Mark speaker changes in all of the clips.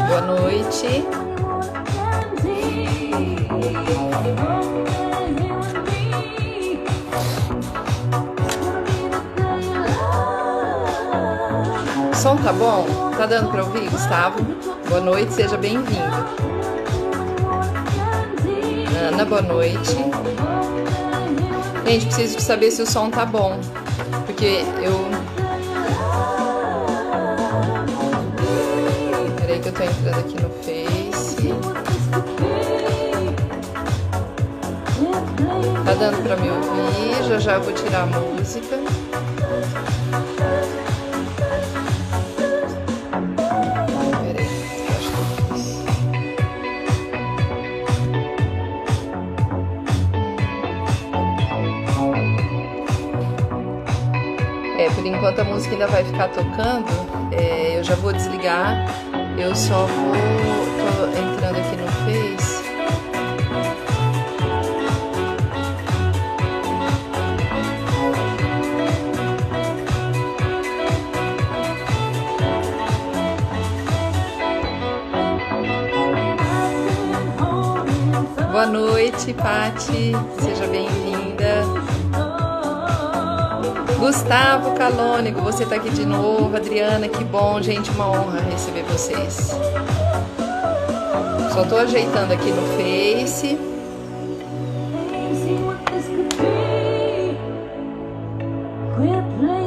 Speaker 1: Boa noite. O som tá bom? Tá dando pra ouvir, Gustavo? Boa noite, seja bem-vindo. Ana, boa noite. Gente, preciso saber se o som tá bom, porque Peraí que eu tô entrando aqui no Face. Tá dando pra me ouvir? Já eu vou tirar a música. Peraí, acho que eu fiz. Por enquanto a música ainda vai ficar tocando, eu já vou desligar, eu só tô entrando aqui no Face. Boa noite, Pati, seja bem-vinda. Gustavo Calônico, você tá aqui de novo. Adriana, que bom, gente, uma honra receber vocês. Só tô ajeitando aqui no Face.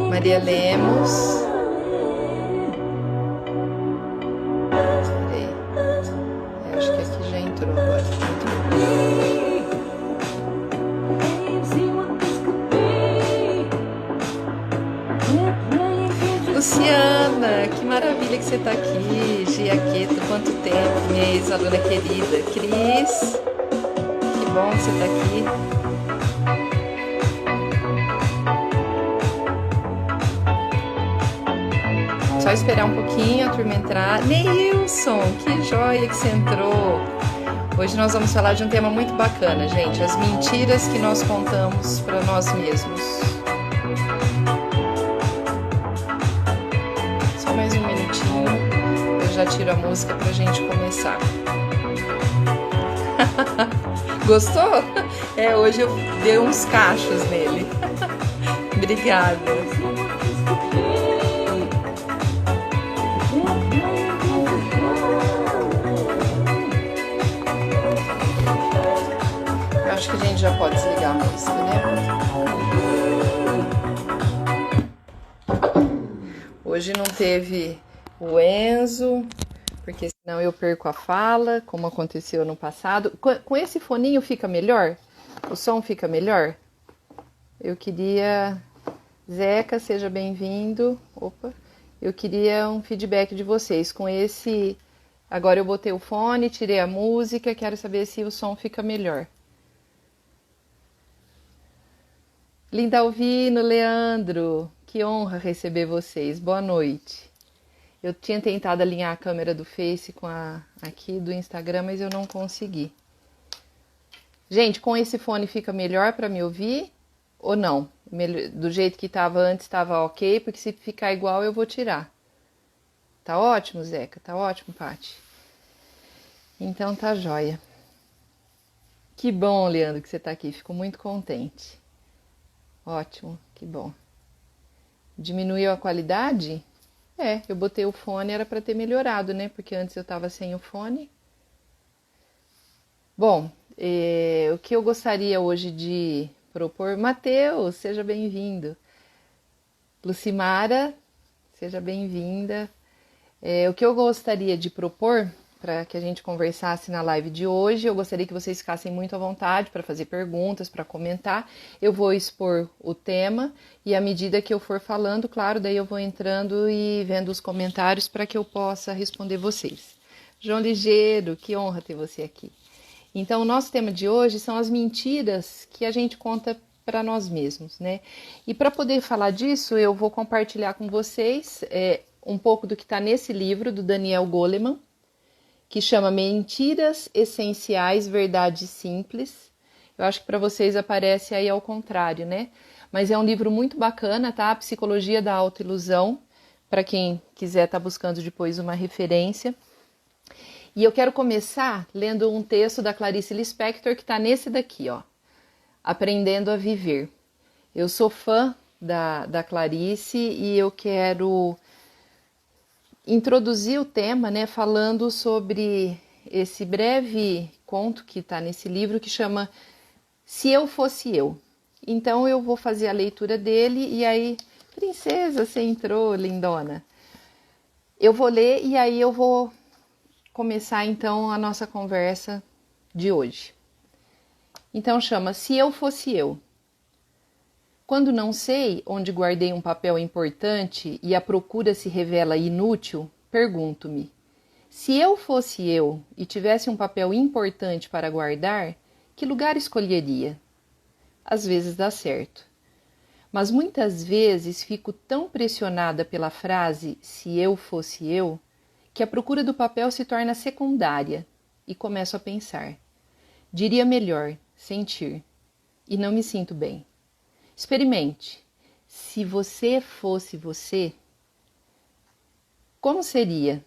Speaker 1: Maria Lemos. Peraí. Acho que aqui já entrou agora. Luciana, que maravilha que você tá aqui. Giaqueto, quanto tempo, minha ex-aluna querida. Cris, que bom que você tá aqui. Só esperar um pouquinho a turma entrar. Neilson, que joia que você entrou. Hoje nós vamos falar de um tema muito bacana, gente. As mentiras que nós contamos para nós mesmos. Só mais um minutinho. Eu já tiro a música pra gente começar. Gostou? Hoje eu dei uns cachos nele. Obrigada. Acho que a gente já pode desligar a música, né? Hoje não teve o Enzo, porque senão eu perco a fala, como aconteceu no passado. Com esse foninho fica melhor? O som fica melhor? Eu queria... Zeca, seja bem-vindo. Opa! Eu queria um feedback de vocês. Com esse... Agora eu botei o fone, tirei a música, quero saber se o som fica melhor. Lindalvino, Leandro, que honra receber vocês. Boa noite. Eu tinha tentado alinhar a câmera do Face com a aqui do Instagram, mas eu não consegui. Gente, com esse fone fica melhor para me ouvir ou não? Do jeito que estava antes estava ok, porque se ficar igual eu vou tirar. Tá ótimo, Zeca? Tá ótimo, Pati? Então tá jóia. Que bom, Leandro, que você tá aqui. Fico muito contente. Ótimo, que bom. Diminuiu a qualidade? Eu botei o fone, era para ter melhorado, né? Porque antes eu tava sem o fone. Bom, o que eu gostaria hoje de propor... Matheus, seja bem-vindo. Lucimara, seja bem-vinda. O que eu gostaria de propor, para que a gente conversasse na live de hoje, eu gostaria que vocês ficassem muito à vontade para fazer perguntas, para comentar. Eu vou expor o tema e à medida que eu for falando, claro, daí eu vou entrando e vendo os comentários para que eu possa responder vocês. João Ligeiro, que honra ter você aqui. Então, o nosso tema de hoje são as mentiras que a gente conta para nós mesmos, né? E para poder falar disso, eu vou compartilhar com vocês um pouco do que está nesse livro do Daniel Goleman, que chama Mentiras Essenciais, Verdades Simples. Eu acho que para vocês aparece aí ao contrário, né? mas é um livro muito bacana, tá? Psicologia da Autoilusão, para quem quiser estar buscando depois uma referência. E eu quero começar lendo um texto da Clarice Lispector, que está nesse daqui, ó, Aprendendo a Viver. Eu sou fã da Clarice e eu quero introduzir o tema, né, falando sobre esse breve conto que está nesse livro, que chama Se Eu Fosse Eu. Então eu vou fazer a leitura dele e aí, princesa, você entrou, lindona. Eu vou ler e aí eu vou começar então a nossa conversa de hoje. Então chama Se Eu Fosse Eu. Quando não sei onde guardei um papel importante e a procura se revela inútil, pergunto-me: se eu fosse eu e tivesse um papel importante para guardar, que lugar escolheria? Às vezes dá certo. Mas muitas vezes fico tão pressionada pela frase se eu fosse eu, que a procura do papel se torna secundária e começo a pensar. Diria melhor, sentir. E não me sinto bem. Experimente. Se você fosse você, como seria?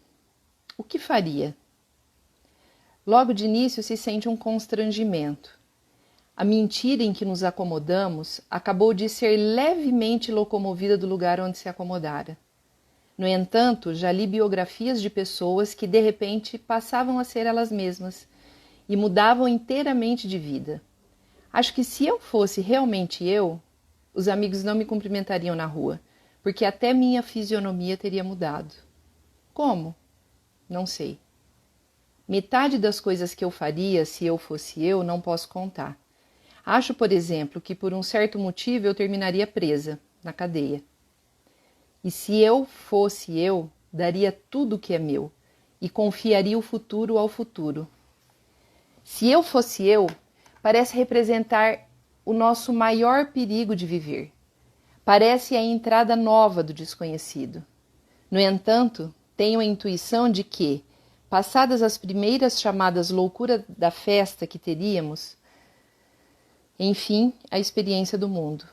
Speaker 1: O que faria? Logo de início se sente um constrangimento. A mentira em que nos acomodamos acabou de ser levemente locomovida do lugar onde se acomodara. No entanto, já li biografias de pessoas que de repente passavam a ser elas mesmas e mudavam inteiramente de vida. Acho que se eu fosse realmente eu, os amigos não me cumprimentariam na rua, porque até minha fisionomia teria mudado. Como? Não sei. Metade das coisas que eu faria se eu fosse eu não posso contar. Acho, por exemplo, que por um certo motivo eu terminaria presa, na cadeia. E se eu fosse eu, daria tudo o que é meu e confiaria o futuro ao futuro. Se eu fosse eu, parece representar o nosso maior perigo de viver. Parece a entrada nova do desconhecido. No entanto, tenho a intuição de que, passadas as primeiras chamadas loucura da festa que teríamos, enfim, a experiência do mundo.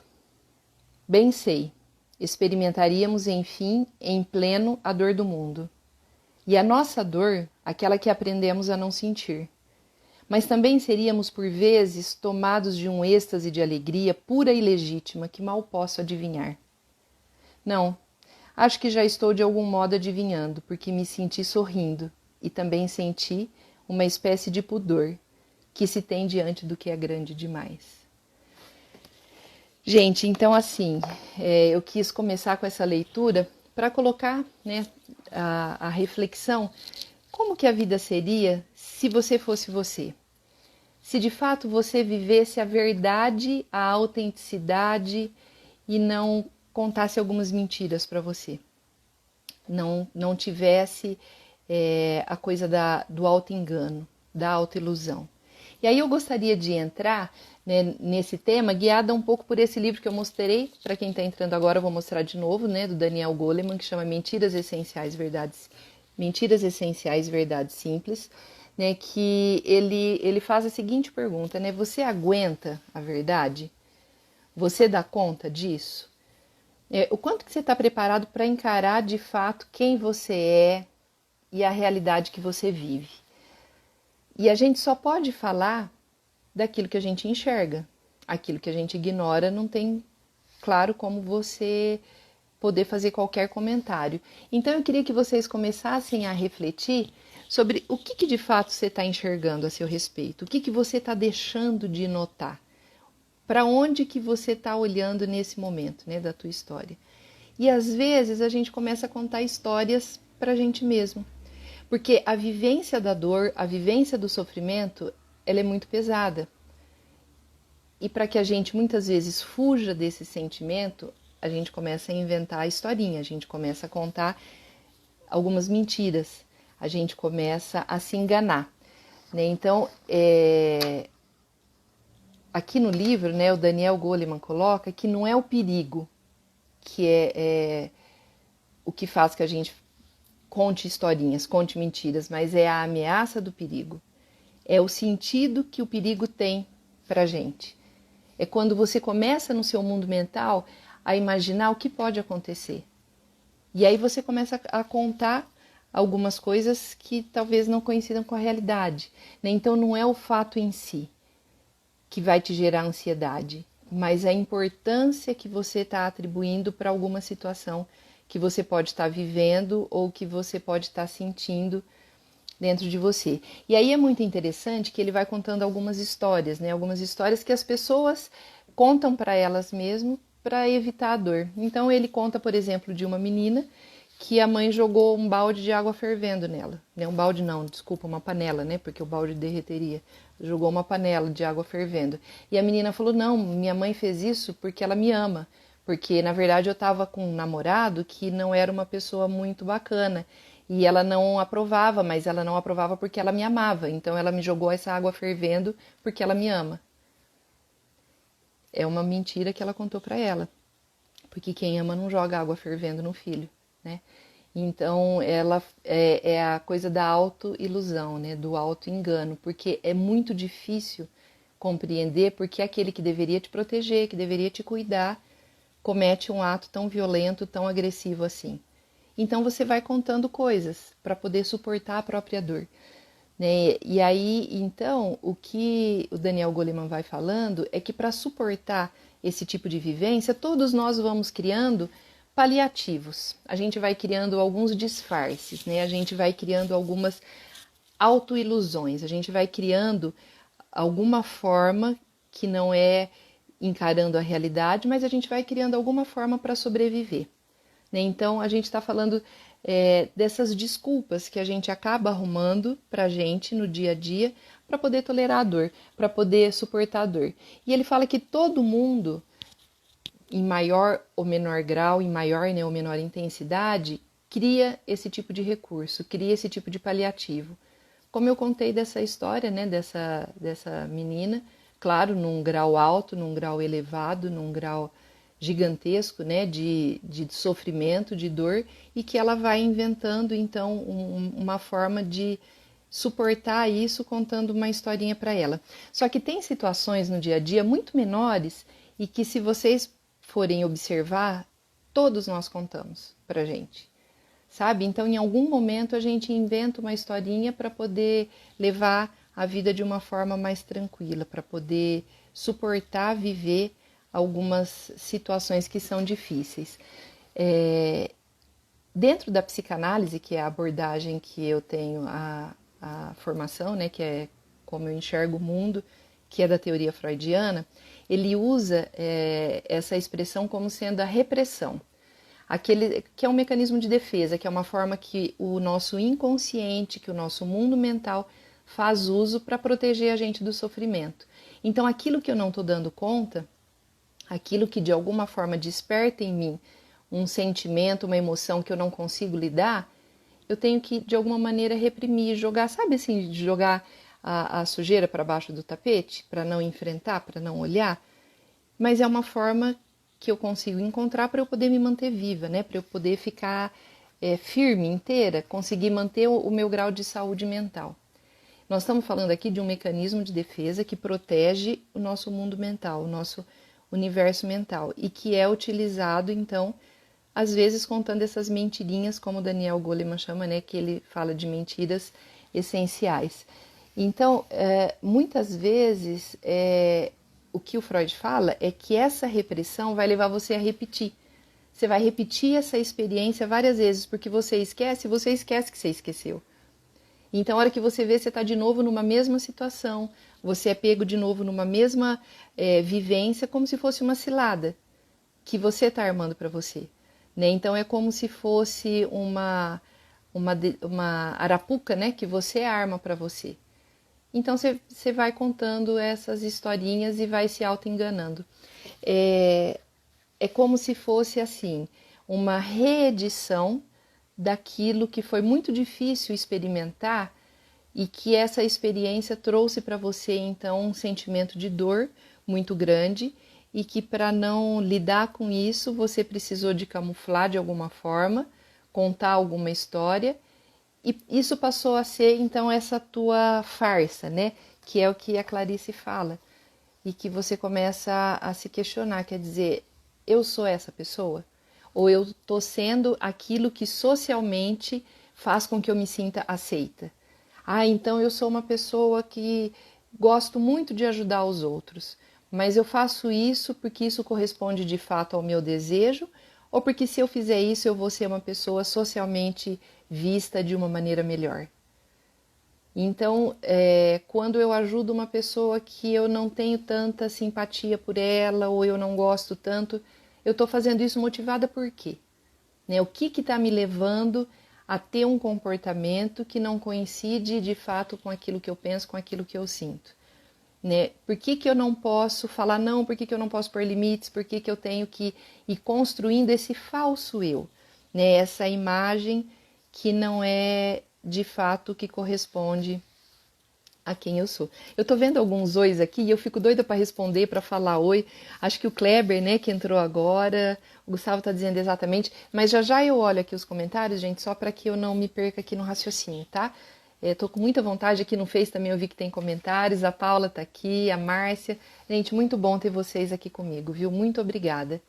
Speaker 1: Bem sei, experimentaríamos, enfim, em pleno a dor do mundo. E a nossa dor, aquela que aprendemos a não sentir. Mas também seríamos, por vezes, tomados de um êxtase de alegria pura e legítima que mal posso adivinhar. Não, acho que já estou de algum modo adivinhando, porque me senti sorrindo e também senti uma espécie de pudor que se tem diante do que é grande demais. Gente, então assim, eu quis começar com essa leitura para colocar, né, a reflexão, como que a vida seria se você fosse você? Se de fato você vivesse a verdade, a autenticidade e não contasse algumas mentiras para você. Não tivesse a coisa do auto-engano, da auto-ilusão. E aí eu gostaria de entrar, né, nesse tema, guiada um pouco por esse livro que eu mostrei. Para quem está entrando agora, eu vou mostrar de novo, né, do Daniel Goleman, que chama Mentiras Essenciais, Verdades Simples. Né, que ele faz a seguinte pergunta, né? Você aguenta a verdade? Você dá conta disso? O quanto que você está preparado para encarar de fato quem você é e a realidade que você vive? E a gente só pode falar daquilo que a gente enxerga. Aquilo que a gente ignora não tem, claro, como você poder fazer qualquer comentário. Então eu queria que vocês começassem a refletir sobre o que de fato você está enxergando a seu respeito, o que você está deixando de notar, para onde que você está olhando nesse momento, né, da tua história. E às vezes a gente começa a contar histórias para a gente mesmo, porque a vivência da dor, a vivência do sofrimento, ela é muito pesada. E para que a gente muitas vezes fuja desse sentimento, a gente começa a inventar a historinha, a gente começa a contar algumas mentiras, a gente começa a se enganar, né? Então, aqui no livro, né, o Daniel Goleman coloca que não é o perigo que é o que faz que a gente conte historinhas, conte mentiras, mas é a ameaça do perigo, é o sentido que o perigo tem pra gente. É quando você começa no seu mundo mental a imaginar o que pode acontecer. E aí você começa a contar algumas coisas que talvez não coincidam com a realidade, né? Então não é o fato em si que vai te gerar ansiedade, mas a importância que você está atribuindo para alguma situação que você pode estar vivendo ou que você pode estar sentindo dentro de você. E aí é muito interessante que ele vai contando algumas histórias, né? Algumas histórias que as pessoas contam para elas mesmas para evitar a dor. Então ele conta, por exemplo, de uma menina que a mãe jogou um balde de água fervendo nela. Né? Um balde não, desculpa, uma panela, né? Porque o balde derreteria. Jogou uma panela de água fervendo. E a menina falou, não, minha mãe fez isso porque ela me ama. Porque, na verdade, eu estava com um namorado que não era uma pessoa muito bacana. E ela não aprovava, mas ela não aprovava porque ela me amava. Então ela me jogou essa água fervendo porque ela me ama. É uma mentira que ela contou para ela. Porque quem ama não joga água fervendo no filho, né? Então ela é a coisa da autoilusão, né? Do auto-engano. Porque é muito difícil compreender porque aquele que deveria te proteger, que deveria te cuidar, comete um ato tão violento, tão agressivo assim. Então você vai contando coisas para poder suportar a própria dor, né? E aí, então, o que o Daniel Goleman vai falando é que para suportar esse tipo de vivência, todos nós vamos criando paliativos. A gente vai criando alguns disfarces, né? A gente vai criando algumas autoilusões, a gente vai criando alguma forma que não é encarando a realidade, mas a gente vai criando alguma forma para sobreviver. Né? Então, a gente está falando dessas desculpas que a gente acaba arrumando para a gente no dia a dia para poder tolerar a dor, para poder suportar a dor. E ele fala que todo mundo, em maior ou menor grau, em maior ou menor intensidade, cria esse tipo de recurso, cria esse tipo de paliativo. Como eu contei dessa história, né, dessa menina, claro, num grau alto, num grau elevado, num grau gigantesco, né, de sofrimento, de dor, e que ela vai inventando, então, uma forma de suportar isso contando uma historinha para ela. Só que tem situações no dia a dia muito menores e que, se vocês forem observar, todos nós contamos pra gente, sabe? Então, em algum momento, a gente inventa uma historinha para poder levar a vida de uma forma mais tranquila, para poder suportar, viver algumas situações que são difíceis. Dentro da psicanálise, que é a abordagem que eu tenho a formação, né, que é como eu enxergo o mundo, que é da teoria freudiana, ele usa essa expressão como sendo a repressão. Aquele que é um mecanismo de defesa, que é uma forma que o nosso inconsciente, que o nosso mundo mental faz uso para proteger a gente do sofrimento. Então, aquilo que eu não estou dando conta, aquilo que de alguma forma desperta em mim um sentimento, uma emoção que eu não consigo lidar, eu tenho que de alguma maneira reprimir, jogar, sabe assim, jogar a sujeira para baixo do tapete, para não enfrentar, para não olhar, mas é uma forma que eu consigo encontrar para eu poder me manter viva, né? Para eu poder ficar firme, inteira, conseguir manter o meu grau de saúde mental. Nós estamos falando aqui de um mecanismo de defesa que protege o nosso mundo mental, o nosso universo mental, e que é utilizado, então, às vezes contando essas mentirinhas, como o Daniel Goleman chama, né? Que ele fala de mentiras essenciais. Então, muitas vezes, o que o Freud fala é que essa repressão vai levar você a repetir. Você vai repetir essa experiência várias vezes, porque você esquece que você esqueceu. Então, a hora que você vê, você está de novo numa mesma situação, você é pego de novo numa mesma vivência, como se fosse uma cilada que você está armando para você. Né? Então, é como se fosse uma arapuca, né, que você arma para você. Então, você vai contando essas historinhas e vai se auto-enganando. É como se fosse, assim, uma reedição daquilo que foi muito difícil experimentar e que essa experiência trouxe para você, então, um sentimento de dor muito grande e que, para não lidar com isso, você precisou de camuflar de alguma forma, contar alguma história. E isso passou a ser, então, essa tua farsa, né? Que é o que a Clarice fala. e que você começa a se questionar, quer dizer, eu sou essa pessoa? Ou eu estou sendo aquilo que socialmente faz com que eu me sinta aceita? Ah, então eu sou uma pessoa que gosto muito de ajudar os outros, mas eu faço isso porque isso corresponde de fato ao meu desejo, ou porque se eu fizer isso eu vou ser uma pessoa socialmente vista de uma maneira melhor? Então, quando eu ajudo uma pessoa que eu não tenho tanta simpatia por ela ou eu não gosto tanto, eu estou fazendo isso motivada por quê? Né? O que está me levando a ter um comportamento que não coincide de fato com aquilo que eu penso, com aquilo que eu sinto? Né? Por que eu não posso falar não? Por que eu não posso pôr limites? Por que eu tenho que ir construindo esse falso eu? Né? Essa imagem que não é de fato que corresponde a quem eu sou. Eu tô vendo alguns ois aqui e eu fico doida para responder, para falar oi. Acho que o Kleber, né, que entrou agora, o Gustavo tá dizendo exatamente, mas já já eu olho aqui os comentários, gente, só para que eu não me perca aqui no raciocínio, tá? Tô com muita vontade aqui no Face também, eu vi que tem comentários, a Paula tá aqui, a Márcia. Gente, muito bom ter vocês aqui comigo, viu? Muito obrigada.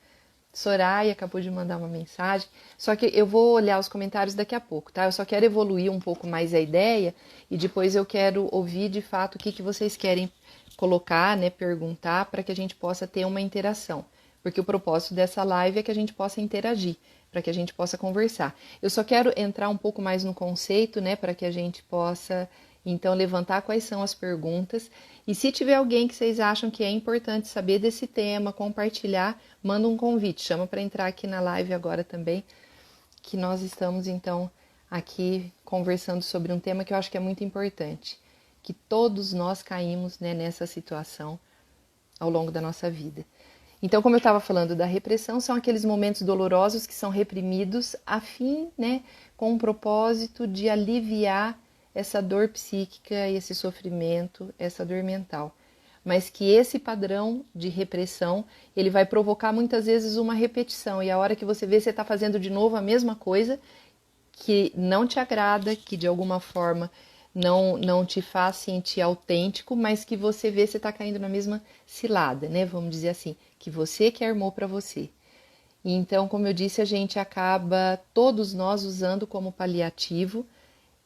Speaker 1: Soraya acabou de mandar uma mensagem, só que eu vou olhar os comentários daqui a pouco, tá? Eu só quero evoluir um pouco mais a ideia e depois eu quero ouvir de fato o que vocês querem colocar, né, perguntar, para que a gente possa ter uma interação. Porque o propósito dessa live é que a gente possa interagir, para que a gente possa conversar. Eu só quero entrar um pouco mais no conceito, né, para que a gente possa então levantar quais são as perguntas. E se tiver alguém que vocês acham que é importante saber desse tema, compartilhar, manda um convite, chama para entrar aqui na live agora também, que nós estamos então aqui conversando sobre um tema que eu acho que é muito importante, que todos nós caímos, né, nessa situação ao longo da nossa vida. Então, como eu estava falando da repressão, são aqueles momentos dolorosos que são reprimidos a fim, né, com o propósito de aliviar essa dor psíquica, esse sofrimento, essa dor mental. Mas que esse padrão de repressão, ele vai provocar muitas vezes uma repetição. E a hora que você vê, você está fazendo de novo a mesma coisa, que não te agrada, que de alguma forma não te faz sentir autêntico, mas que você vê você está caindo na mesma cilada, né? Vamos dizer assim, que você que armou para você. E então, como eu disse, a gente acaba, todos nós, usando como paliativo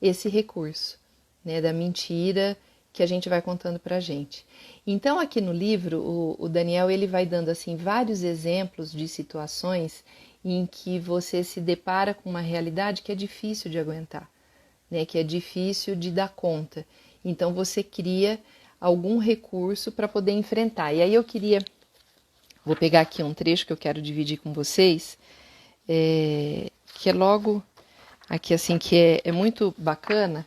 Speaker 1: esse recurso, né, da mentira que a gente vai contando para a gente. Então, aqui no livro, o Daniel ele vai dando assim vários exemplos de situações em que você se depara com uma realidade que é difícil de aguentar, né, que é difícil de dar conta. Então, você cria algum recurso para poder enfrentar. E aí eu vou pegar aqui um trecho que eu quero dividir com vocês, que é logo aqui assim, que é muito bacana,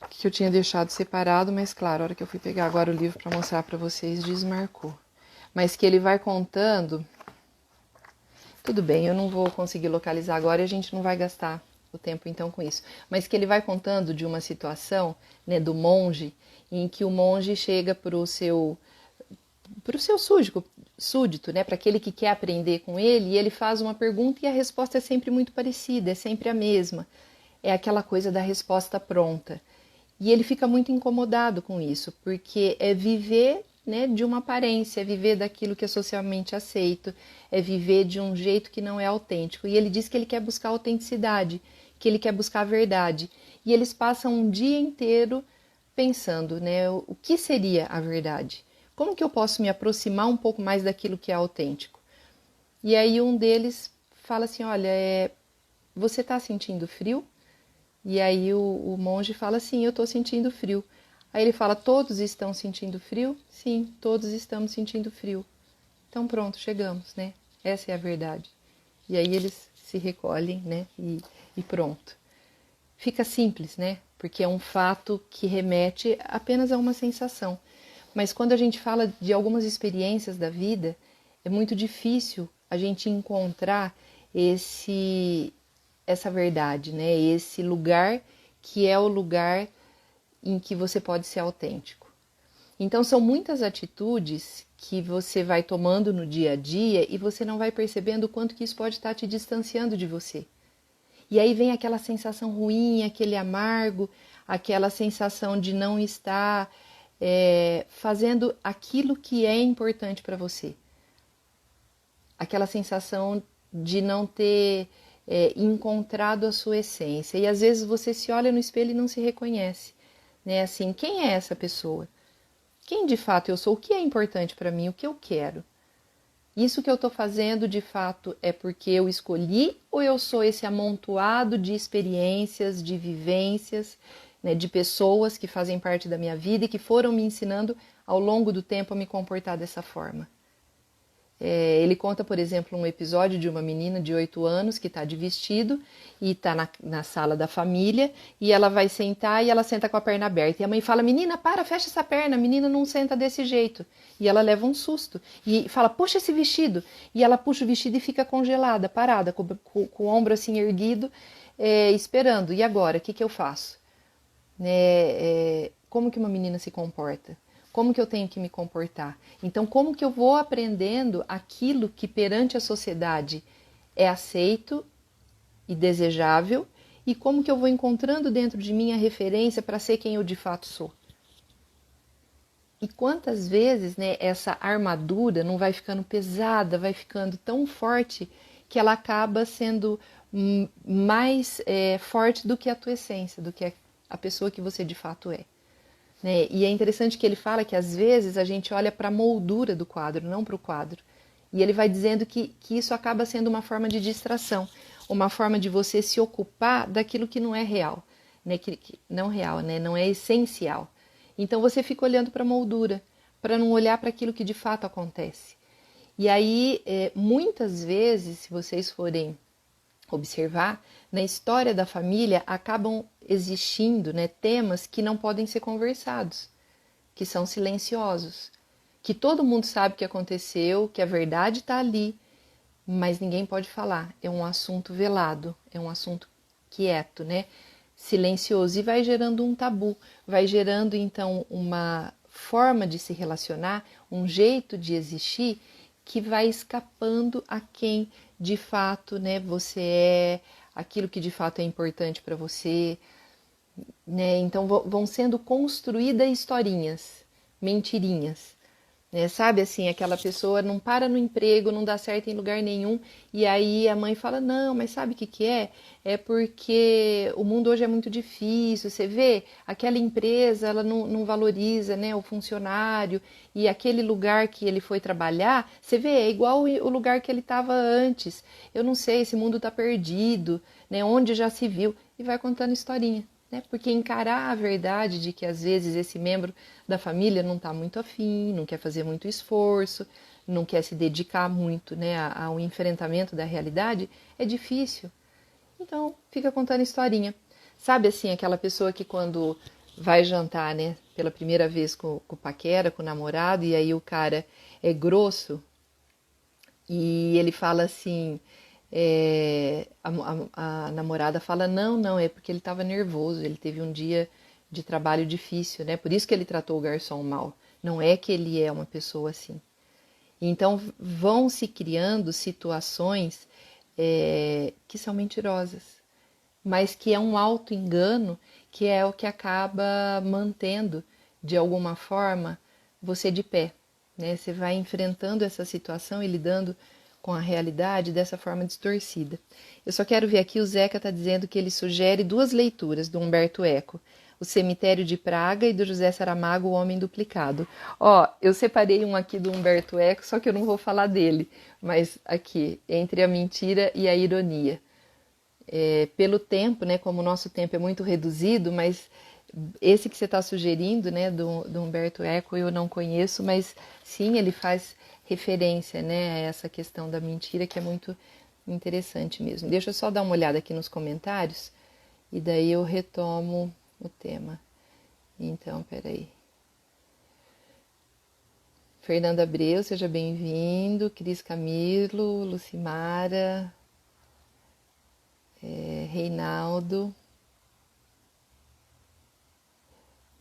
Speaker 1: que eu tinha deixado separado, mas claro, a hora que eu fui pegar agora o livro para mostrar para vocês, desmarcou. Mas que ele vai contando, tudo bem, eu não vou conseguir localizar agora e a gente não vai gastar o tempo então com isso, mas que ele vai contando de uma situação, né, do monge, em que o monge chega para o seu súdito, né, para aquele que quer aprender com ele, e ele faz uma pergunta e a resposta é sempre muito parecida, é sempre a mesma. É aquela coisa da resposta pronta. E ele fica muito incomodado com isso, porque é viver, né, de uma aparência, é viver daquilo que é socialmente aceito, é viver de um jeito que não é autêntico. E ele diz que ele quer buscar autenticidade, que ele quer buscar a verdade. E eles passam um dia inteiro pensando, né, o que seria a verdade? Como que eu posso me aproximar um pouco mais daquilo que é autêntico? E aí um deles fala assim, olha, você está sentindo frio? E aí o monge fala assim, eu estou sentindo frio. Aí ele fala, todos estão sentindo frio? Sim, todos estamos sentindo frio. Então pronto, chegamos, né? Essa é a verdade. E aí eles se recolhem, né? E pronto. Fica simples, né? Porque é um fato que remete apenas a uma sensação. Mas quando a gente fala de algumas experiências da vida, é muito difícil a gente encontrar essa verdade, né? Esse lugar que é o lugar em que você pode ser autêntico. Então são muitas atitudes que você vai tomando no dia a dia e você não vai percebendo o quanto que isso pode estar te distanciando de você. E aí vem aquela sensação ruim, aquele amargo, aquela sensação de não estar fazendo aquilo que é importante para você. Aquela sensação de não ter encontrado a sua essência. E às vezes você se olha no espelho e não se reconhece, né? Assim, quem é essa pessoa? Quem de fato eu sou? O que é importante para mim? O que eu quero? Isso que eu estou fazendo de fato é porque eu escolhi ou eu sou esse amontoado de experiências, de vivências, né, de pessoas que fazem parte da minha vida e que foram me ensinando ao longo do tempo a me comportar dessa forma? Ele conta, por exemplo, um episódio de uma menina de 8 anos que está de vestido e está na sala da família e ela vai sentar e ela senta com a perna aberta. E a mãe fala, menina, para, fecha essa perna, a menina não senta desse jeito. E ela leva um susto e fala, puxa esse vestido. E ela puxa o vestido e fica congelada, parada, com o ombro assim erguido, esperando. E agora, o que eu faço? Como que uma menina se comporta? Como que eu tenho que me comportar? Então, como que eu vou aprendendo aquilo que perante a sociedade é aceito e desejável e como que eu vou encontrando dentro de mim a referência para ser quem eu de fato sou? E quantas vezes, né, essa armadura não vai ficando pesada, vai ficando tão forte que ela acaba sendo mais forte do que a tua essência, do que a pessoa que você de fato é. Né? E é interessante que ele fala que às vezes a gente olha para a moldura do quadro, não para o quadro. E ele vai dizendo que isso acaba sendo uma forma de distração, uma forma de você se ocupar daquilo que não é real, né? Não real, né? Não é essencial. Então você fica olhando para a moldura, para não olhar para aquilo que de fato acontece. E aí, muitas vezes, se vocês forem observar, na história da família acabam existindo, né, temas que não podem ser conversados, que são silenciosos, que todo mundo sabe que aconteceu, que a verdade está ali, mas ninguém pode falar. É um assunto velado, é um assunto quieto, né, silencioso, e vai gerando um tabu, vai gerando então uma forma de se relacionar, um jeito de existir que vai escapando a quem de fato, né, você é, aquilo que de fato é importante para você, né? Então vão sendo construídas historinhas, mentirinhas, né? Sabe assim, aquela pessoa não para no emprego, não dá certo em lugar nenhum, e aí a mãe fala, não, mas sabe o que que é? É porque o mundo hoje é muito difícil, você vê, aquela empresa, ela não valoriza, né, o funcionário, e aquele lugar que ele foi trabalhar, você vê, é igual o lugar que ele estava antes, eu não sei, esse mundo está perdido, né, onde já se viu, e vai contando historinha. Né? Porque encarar a verdade de que às vezes esse membro da família não está muito afim, não quer fazer muito esforço, não quer se dedicar muito, né, ao enfrentamento da realidade, é difícil. Então, fica contando historinha. Sabe assim, aquela pessoa que quando vai jantar, né, pela primeira vez com o paquera, com o namorado, e aí o cara é grosso e ele fala assim, a namorada fala, não, é porque ele estava nervoso, ele teve um dia de trabalho difícil, né? Por isso que ele tratou o garçom mal. Não é que ele é uma pessoa assim. Então vão se criando situações que são mentirosas, mas que é um auto-engano que é o que acaba mantendo, de alguma forma, você de pé. Né? Você vai enfrentando essa situação e lidando com a realidade dessa forma distorcida. Eu só quero ver aqui, o Zeca está dizendo que ele sugere 2 leituras do Humberto Eco, O Cemitério de Praga e do José Saramago, O Homem Duplicado. Ó, eu separei um aqui do Humberto Eco, só que eu não vou falar dele, mas aqui, Entre a Mentira e a Ironia. Pelo tempo, né, como o nosso tempo é muito reduzido, mas esse que você está sugerindo, né, do Humberto Eco, eu não conheço, mas sim, ele faz referência, né, a essa questão da mentira, que é muito interessante mesmo. Deixa eu só dar uma olhada aqui nos comentários e daí eu retomo o tema. Então, peraí. Fernanda Abreu, seja bem-vindo. Cris Camilo, Lucimara, Reinaldo.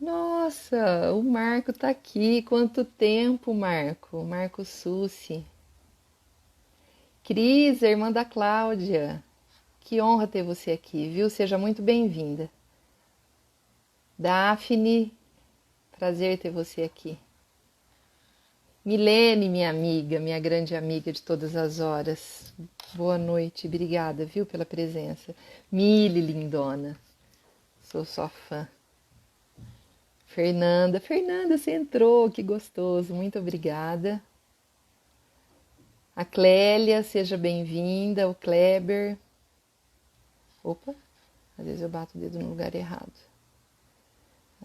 Speaker 1: Nossa, o Marco tá aqui. Quanto tempo, Marco? Marco Sussi. Cris, irmã da Cláudia. Que honra ter você aqui, viu? Seja muito bem-vinda. Daphne, prazer ter você aqui. Milene, minha amiga, minha grande amiga de todas as horas. Boa noite, obrigada, viu, pela presença. Mili, lindona, sou sua fã. Fernanda, você entrou, que gostoso, muito obrigada. A Clélia, seja bem-vinda, o Kleber. Opa, às vezes eu bato o dedo no lugar errado.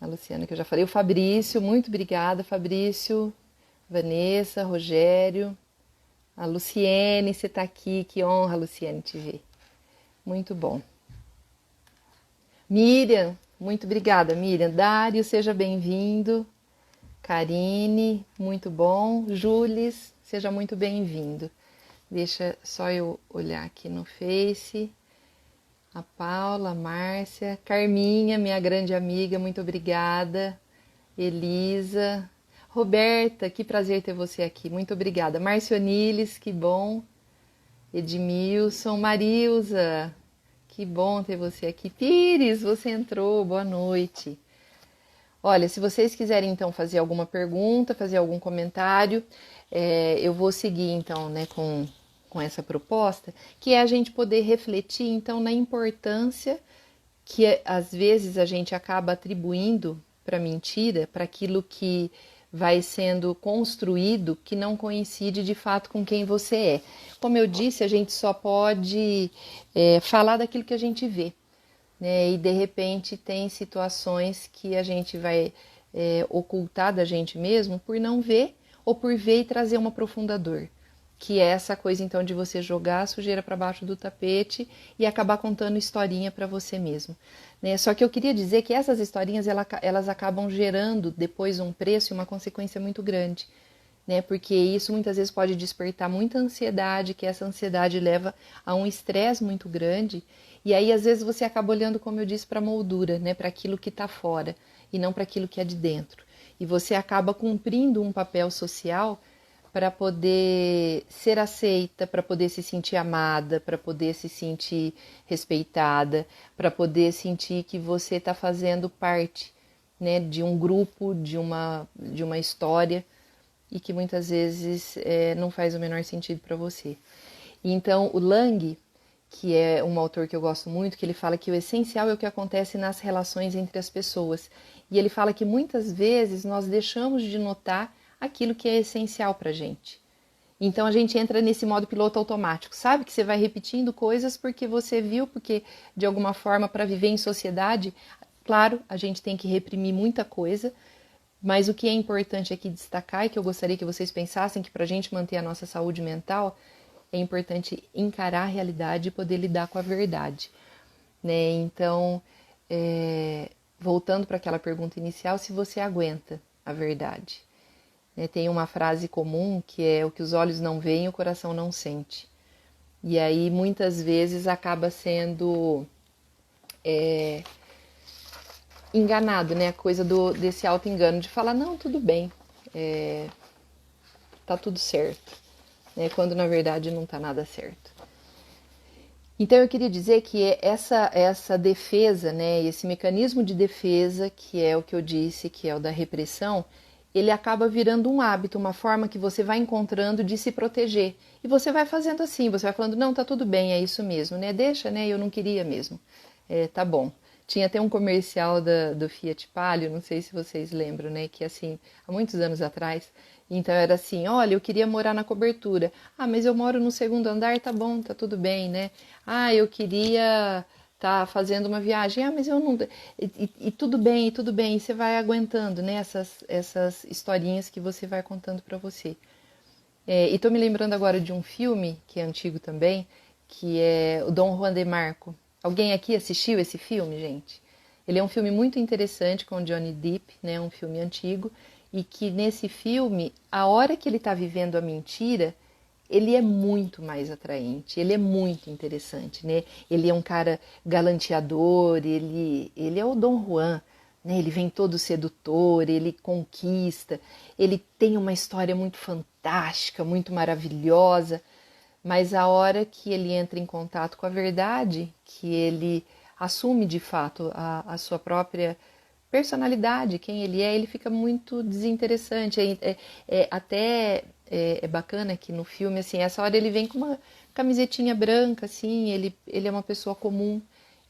Speaker 1: A Luciana, que eu já falei. O Fabrício, muito obrigada, Fabrício. Vanessa, Rogério. A Luciene, você está aqui. Que honra, Luciene, te ver. Muito bom. Miriam, muito obrigada, Miriam. Dário, seja bem-vindo. Karine, muito bom. Jules, seja muito bem-vindo. Deixa só eu olhar aqui no Face. A Paula, a Márcia, Carminha, minha grande amiga, muito obrigada. Elisa, Roberta, que prazer ter você aqui, muito obrigada. Marcioniles, que bom. Edmilson, Marilza, que bom ter você aqui. Pires, você entrou, boa noite. Olha, se vocês quiserem então fazer alguma pergunta, fazer algum comentário, eu vou seguir então, né, com essa proposta, que é a gente poder refletir então na importância que às vezes a gente acaba atribuindo para a mentira, para aquilo que vai sendo construído que não coincide de fato com quem você é. Como eu disse, a gente só pode falar daquilo que a gente vê, né? E de repente tem situações que a gente vai ocultar da gente mesmo por não ver ou por ver e trazer um aprofundador. Que é essa coisa então de você jogar a sujeira para baixo do tapete e acabar contando historinha para você mesmo, né? Só que eu queria dizer que essas historinhas elas acabam gerando depois um preço e uma consequência muito grande, né? Porque isso muitas vezes pode despertar muita ansiedade, que essa ansiedade leva a um estresse muito grande, e aí às vezes você acaba olhando, como eu disse, para a moldura, né? Para aquilo que está fora e não para aquilo que é de dentro. E você acaba cumprindo um papel social para poder ser aceita, para poder se sentir amada, para poder se sentir respeitada, para poder sentir que você está fazendo parte, né, de um grupo, de uma história, e que muitas vezes não faz o menor sentido para você. Então, o Lang, que é um autor que eu gosto muito, que ele fala que o essencial é o que acontece nas relações entre as pessoas. E ele fala que muitas vezes nós deixamos de notar aquilo que é essencial para a gente. Então a gente entra nesse modo piloto automático, sabe? Que você vai repetindo coisas porque você viu, porque de alguma forma para viver em sociedade, claro, a gente tem que reprimir muita coisa, mas o que é importante aqui destacar e que eu gostaria que vocês pensassem que para a gente manter a nossa saúde mental, é importante encarar a realidade e poder lidar com a verdade, né? Então, voltando para aquela pergunta inicial, se você aguenta a verdade. Tem uma frase comum que é: o que os olhos não veem, o coração não sente. E aí muitas vezes acaba sendo enganado, né? A coisa desse auto-engano de falar, não, tudo bem, tá tudo certo, né? Quando na verdade não tá nada certo. Então eu queria dizer que essa defesa, né? Esse mecanismo de defesa, que é o que eu disse, que é o da repressão, ele acaba virando um hábito, uma forma que você vai encontrando de se proteger. E você vai fazendo assim, você vai falando, não, tá tudo bem, é isso mesmo, né? Deixa, né? Eu não queria mesmo. Tá bom. Tinha até um comercial do Fiat Palio, não sei se vocês lembram, né? Que assim, há muitos anos atrás, então era assim, olha, eu queria morar na cobertura. Ah, mas eu moro no segundo andar, tá bom, tá tudo bem, né? Ah, eu queria tá fazendo uma viagem, ah, mas eu não... E tudo bem, e você vai aguentando, né, essas historinhas que você vai contando para você. E tô me lembrando agora de um filme, que é antigo também, que é o Dom Juan de Marco. Alguém aqui assistiu esse filme, gente? Ele é um filme muito interessante com Johnny Depp, né, um filme antigo, e que nesse filme, a hora que ele tá vivendo a mentira, ele é muito mais atraente, ele é muito interessante, né? Ele é um cara galanteador, ele é o Dom Juan, né? Ele vem todo sedutor, ele conquista, ele tem uma história muito fantástica, muito maravilhosa, mas a hora que ele entra em contato com a verdade, que ele assume de fato a sua própria personalidade, quem ele fica muito desinteressante. É bacana que no filme, assim, essa hora ele vem com uma camisetinha branca, assim, ele é uma pessoa comum,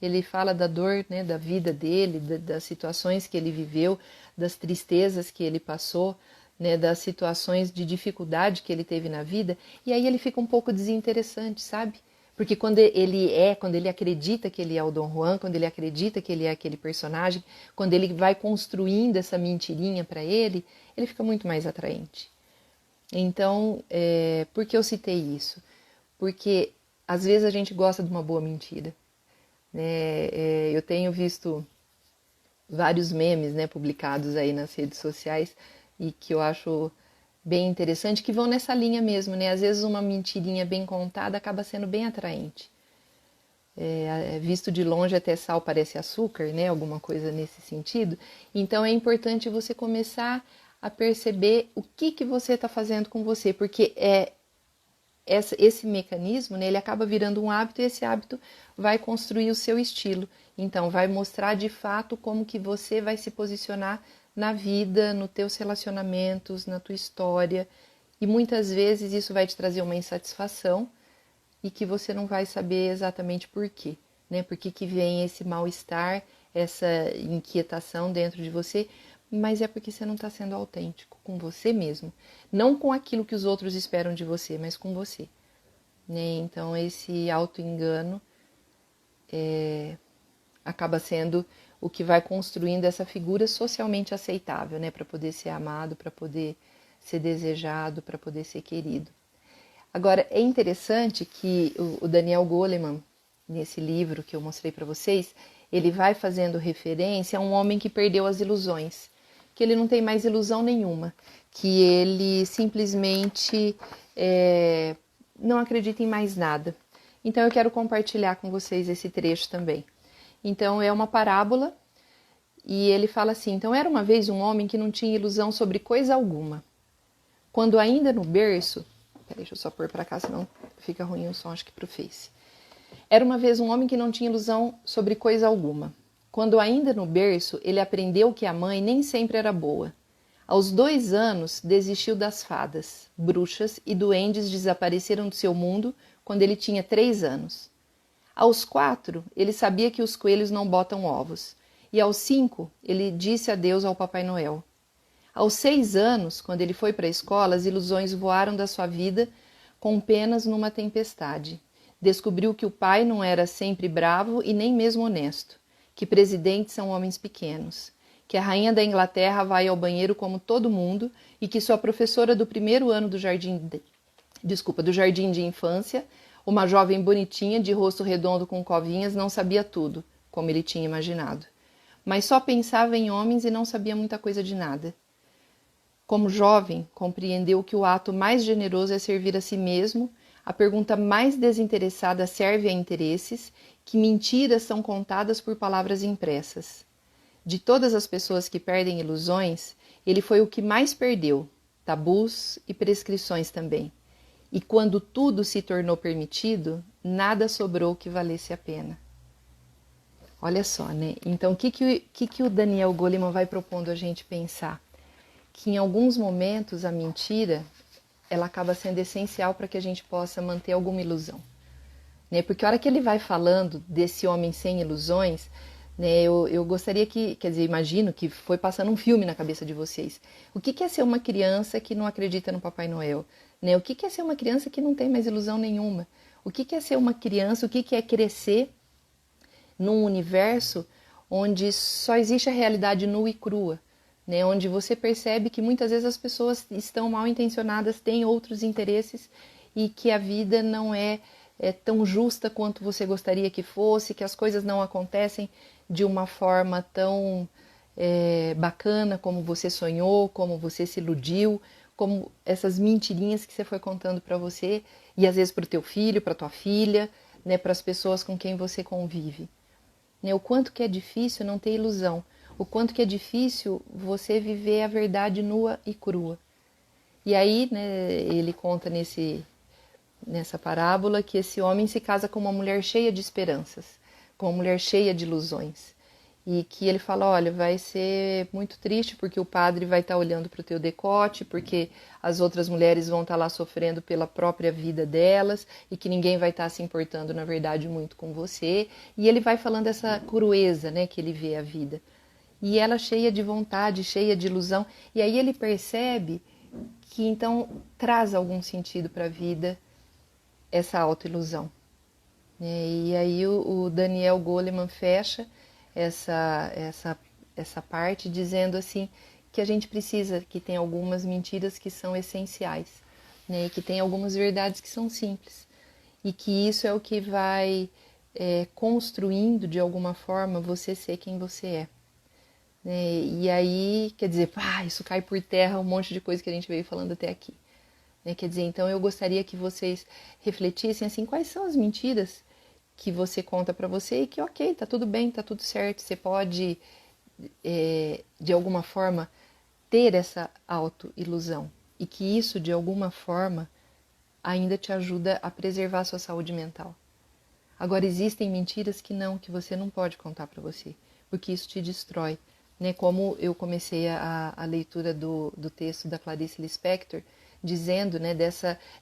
Speaker 1: ele fala da dor, né, da vida dele, das situações que ele viveu, das tristezas que ele passou, né, das situações de dificuldade que ele teve na vida, e aí ele fica um pouco desinteressante, sabe? Porque quando ele acredita que ele é o Dom Juan, quando ele acredita que ele é aquele personagem, quando ele vai construindo essa mentirinha para ele fica muito mais atraente. Então, por que eu citei isso? Porque às vezes a gente gosta de uma boa mentira, né? Eu tenho visto vários memes, né, publicados aí nas redes sociais e que eu acho bem interessante, que vão nessa linha mesmo, né? Às vezes uma mentirinha bem contada acaba sendo bem atraente. Visto de longe até sal parece açúcar, né? Alguma coisa nesse sentido. Então é importante você começar a perceber o que você está fazendo com você, porque esse mecanismo, né, ele acaba virando um hábito e esse hábito vai construir o seu estilo. Então, vai mostrar de fato como que você vai se posicionar na vida, nos teus relacionamentos, na tua história. E muitas vezes isso vai te trazer uma insatisfação e que você não vai saber exatamente por quê, né? Por que vem esse mal-estar, essa inquietação dentro de você, mas é porque você não está sendo autêntico com você mesmo. Não com aquilo que os outros esperam de você, mas com você, né? Então, esse auto-engano acaba sendo o que vai construindo essa figura socialmente aceitável, né? Para poder ser amado, para poder ser desejado, para poder ser querido. Agora, é interessante que o Daniel Goleman, nesse livro que eu mostrei para vocês, ele vai fazendo referência a um homem que perdeu as ilusões, que ele não tem mais ilusão nenhuma, que ele simplesmente não acredita em mais nada. Então eu quero compartilhar com vocês esse trecho também. Então é uma parábola e ele fala assim: então era uma vez um homem que não tinha ilusão sobre coisa alguma. Quando ainda no berço... Peraí, deixa eu só pôr para cá, senão fica ruim o som, acho que pro Face. Era uma vez um homem que não tinha ilusão sobre coisa alguma. Quando ainda no berço, ele aprendeu que a mãe nem sempre era boa. Aos 2 anos, desistiu das fadas, bruxas e duendes desapareceram do seu mundo quando ele tinha 3 anos. Aos 4, ele sabia que os coelhos não botam ovos. E aos 5, ele disse adeus ao Papai Noel. Aos 6 anos, quando ele foi para a escola, as ilusões voaram da sua vida com penas numa tempestade. Descobriu que o pai não era sempre bravo e nem mesmo honesto, que presidentes são homens pequenos, que a rainha da Inglaterra vai ao banheiro como todo mundo e que sua professora do 1º ano do jardim de infância, uma jovem bonitinha de rosto redondo com covinhas, não sabia tudo, como ele tinha imaginado, mas só pensava em homens e não sabia muita coisa de nada. Como jovem, compreendeu que o ato mais generoso é servir a si mesmo, a pergunta mais desinteressada serve a interesses, que mentiras são contadas por palavras impressas. De todas as pessoas que perdem ilusões, ele foi o que mais perdeu, tabus e prescrições também. E quando tudo se tornou permitido, nada sobrou que valesse a pena. Olha só, né? Então, o que o Daniel Goleman vai propondo a gente pensar? Que em alguns momentos a mentira ela acaba sendo essencial para que a gente possa manter alguma ilusão, né? Porque a hora que ele vai falando desse homem sem ilusões, né, eu gostaria quer dizer, imagino que foi passando um filme na cabeça de vocês. O que é ser uma criança que não acredita no Papai Noel? Né? O que é ser uma criança que não tem mais ilusão nenhuma? O que é ser uma criança? O que é crescer num universo onde só existe a realidade nua e crua? Né, onde você percebe que muitas vezes as pessoas estão mal intencionadas, têm outros interesses e que a vida não é tão justa quanto você gostaria que fosse, que as coisas não acontecem de uma forma tão bacana como você sonhou, como você se iludiu, como essas mentirinhas que você foi contando para você e às vezes para o teu filho, para tua filha, né, para as pessoas com quem você convive. Né, o quanto que é difícil não ter ilusão. O quanto que é difícil você viver a verdade nua e crua. E aí, né, ele conta nessa parábola que esse homem se casa com uma mulher cheia de esperanças, com uma mulher cheia de ilusões. e que ele fala, olha, vai ser muito triste porque o padre vai estar olhando para o teu decote, porque as outras mulheres vão estar lá sofrendo pela própria vida delas e que ninguém vai estar se importando, na verdade, muito com você. E ele vai falando essa crueza, né, que ele vê a vida. E ela cheia de vontade, cheia de ilusão. E aí ele percebe que então traz algum sentido para a vida essa autoilusão. E aí o Daniel Goleman fecha essa parte dizendo assim que a gente precisa, que tem algumas mentiras que são essenciais, né? E que tem algumas verdades que são simples. E que isso é o que vai construindo de alguma forma você ser quem você é. E aí, quer dizer, isso cai por terra um monte de coisa que a gente veio falando até aqui. Quer dizer, então eu gostaria que vocês refletissem assim, quais são as mentiras que você conta para você e que ok, tá tudo bem, tá tudo certo, você pode de alguma forma ter essa autoilusão e que isso de alguma forma ainda te ajuda a preservar a sua saúde mental. Agora existem mentiras que você não pode contar para você, porque isso te destrói. Como eu comecei a leitura do texto da Clarice Lispector, dizendo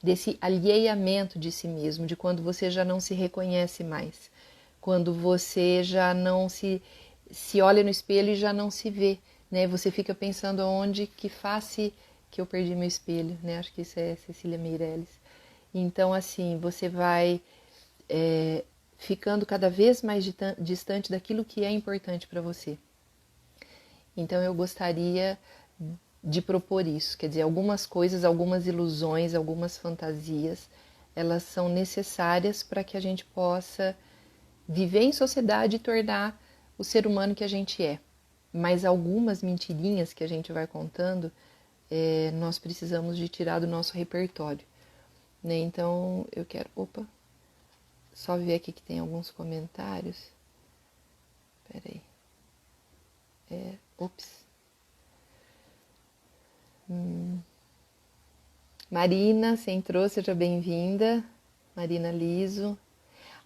Speaker 1: desse alheiamento de si mesmo, de quando você já não se reconhece mais, quando você já não se olha no espelho e já não se vê, você fica pensando aonde que face que eu perdi meu espelho, acho que isso é Cecília Meirelles. Então assim, você vai ficando cada vez mais distante daquilo que é importante para você. Então eu gostaria de propor isso, quer dizer, algumas coisas, algumas ilusões, algumas fantasias, elas são necessárias para que a gente possa viver em sociedade e tornar o ser humano que a gente é. Mas algumas mentirinhas que a gente vai contando, nós precisamos de tirar do nosso repertório. Então eu quero... Só ver aqui que tem alguns comentários. Peraí. Marina, você entrou, seja bem-vinda. Marina Liso.